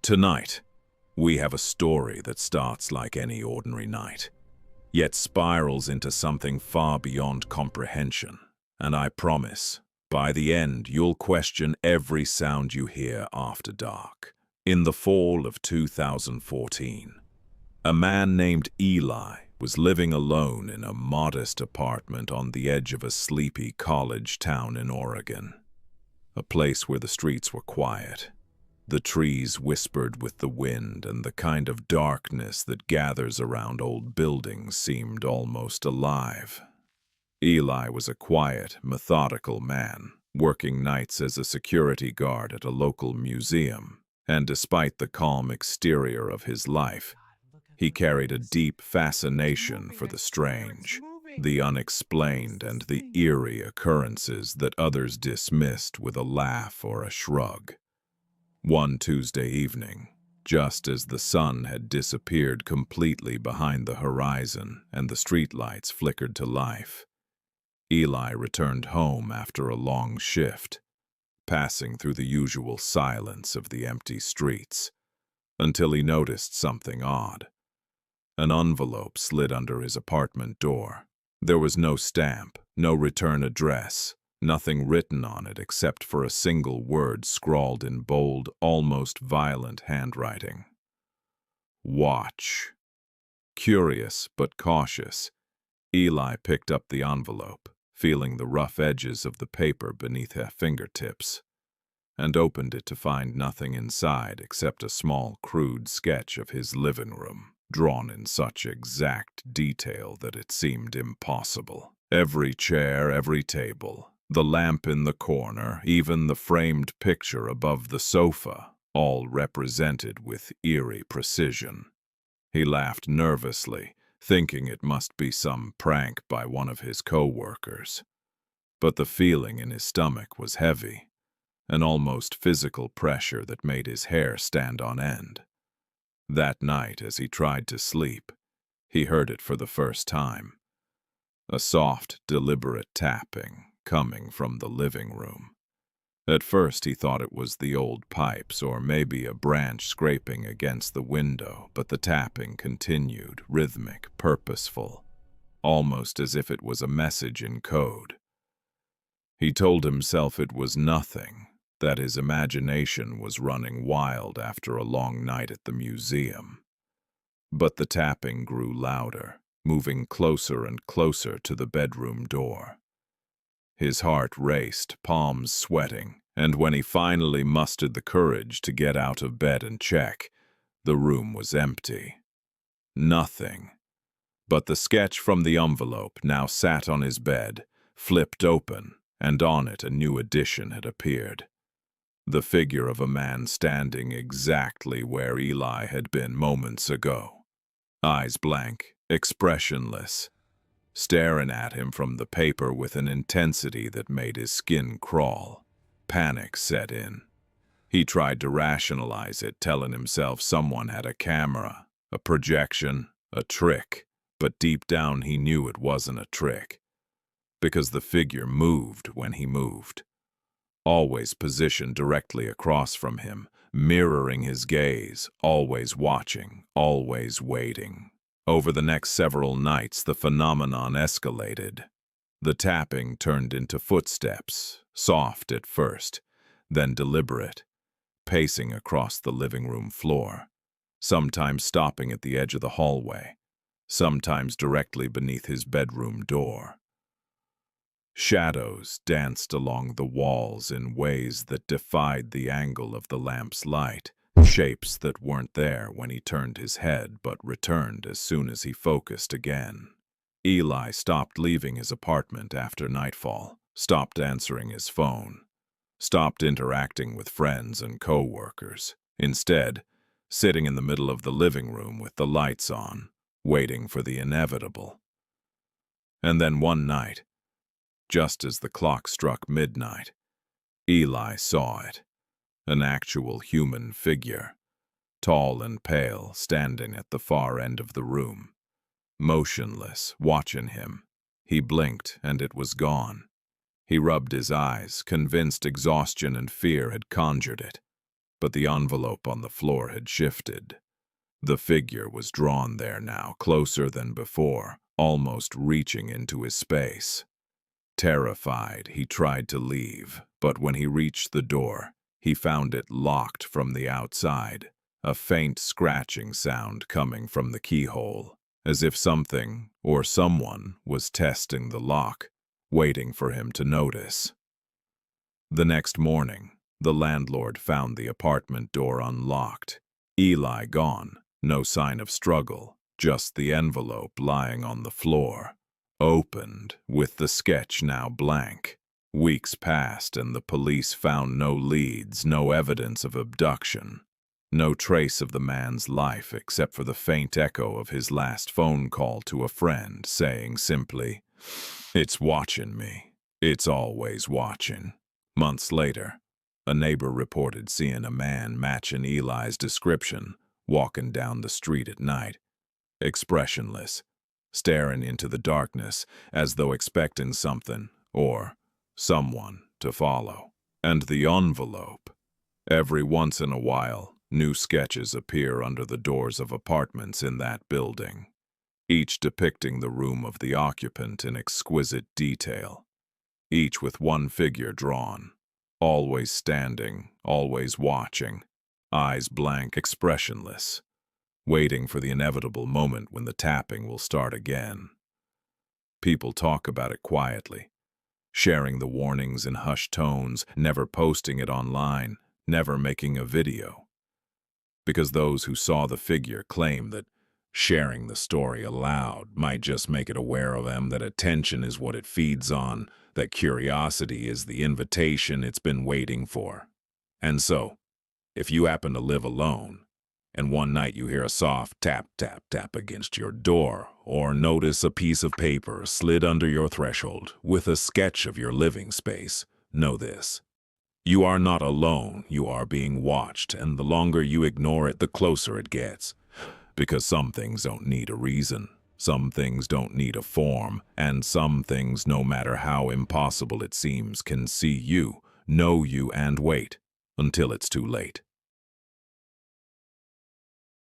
Tonight, we have a story that starts like any ordinary night, yet spirals into something far beyond comprehension. And I promise, by the end, you'll question every sound you hear after dark. In the fall of 2014, a man named Eli was living alone in a modest apartment on the edge of a sleepy college town in Oregon, a place where the streets were quiet. The trees whispered with the wind, and the kind of darkness that gathers around old buildings seemed almost alive. Eli was a quiet, methodical man, working nights as a security guard at a local museum, and despite the calm exterior of his life, he carried a deep fascination for the strange, the unexplained, and the eerie occurrences that others dismissed with a laugh or a shrug. One Tuesday evening, just as the sun had disappeared completely behind the horizon and the streetlights flickered to life, Eli returned home after a long shift, passing through the usual silence of the empty streets, until he noticed something odd. An envelope slid under his apartment door. There was no stamp, no return address, nothing written on it except for a single word scrawled in bold, almost violent handwriting. Watch. Curious but cautious, Eli picked up the envelope, feeling the rough edges of the paper beneath her fingertips, and opened it to find nothing inside except a small, crude sketch of his living room, drawn in such exact detail that it seemed impossible. Every chair, every table, the lamp in the corner, even the framed picture above the sofa, all represented with eerie precision. He laughed nervously, thinking it must be some prank by one of his co-workers. But the feeling in his stomach was heavy, an almost physical pressure that made his hair stand on end. That night, as he tried to sleep, he heard it for the first time. A soft, deliberate tapping coming from the living room. At first he thought it was the old pipes or maybe a branch scraping against the window, but the tapping continued, rhythmic, purposeful, almost as if it was a message in code. He told himself it was nothing, that his imagination was running wild after a long night at the museum. But the tapping grew louder, moving closer and closer to the bedroom door. His heart raced, palms sweating, and when he finally mustered the courage to get out of bed and check, the room was empty. Nothing. But the sketch from the envelope now sat on his bed, flipped open, and on it a new addition had appeared. The figure of a man standing exactly where Eli had been moments ago. Eyes blank, expressionless, staring at him from the paper with an intensity that made his skin crawl. Panic set in. He tried to rationalize it, telling himself someone had a camera, a projection, a trick, but deep down he knew it wasn't a trick, because the figure moved when he moved, always positioned directly across from him, mirroring his gaze, always watching, always waiting. Over the next several nights, the phenomenon escalated. The tapping turned into footsteps, soft at first, then deliberate, pacing across the living room floor, sometimes stopping at the edge of the hallway, sometimes directly beneath his bedroom door. Shadows danced along the walls in ways that defied the angle of the lamp's light, shapes that weren't there when he turned his head but returned as soon as he focused again. Eli stopped leaving his apartment after nightfall, stopped answering his phone, stopped interacting with friends and co-workers, instead sitting in the middle of the living room with the lights on, waiting for the inevitable. And then one night, just as the clock struck midnight, Eli saw it. An actual human figure, tall and pale, standing at the far end of the room, motionless, watching him. He blinked, and it was gone. He rubbed his eyes, convinced exhaustion and fear had conjured it. but the envelope on the floor had shifted. The figure was drawn there now, closer than before, almost reaching into his space. Terrified, he tried to leave, but when he reached the door, he found it locked from the outside, a faint scratching sound coming from the keyhole, as if something or someone was testing the lock, waiting for him to notice. The next morning, the landlord found the apartment door unlocked. Eli gone, no sign of struggle, just the envelope lying on the floor, opened, with the sketch now blank. Weeks passed and the police found no leads, no evidence of abduction, no trace of the man's life except for the faint echo of his last phone call to a friend saying simply, "It's watching me. It's always watching." Months later, a neighbor reported seeing a man matching Eli's description walking down the street at night, expressionless, staring into the darkness as though expecting something or someone to follow. And the envelope. Every once in a while, new sketches appear under the doors of apartments in that building, each depicting the room of the occupant in exquisite detail, each with one figure drawn, always standing, always watching, eyes blank, expressionless, waiting for the inevitable moment when the tapping will start again. People talk about it quietly, sharing the warnings in hushed tones, never posting it online, never making a video. Because those who saw the figure claim that sharing the story aloud might just make it aware of them that attention is what it feeds on, that curiosity is the invitation it's been waiting for. And so, if you happen to live alone, and one night you hear a soft tap, tap, tap against your door, or notice a piece of paper slid under your threshold with a sketch of your living space, know this. You are not alone, you are being watched, and the longer you ignore it, the closer it gets. Because some things don't need a reason, some things don't need a form, and some things, no matter how impossible it seems, can see you, know you, and wait until it's too late.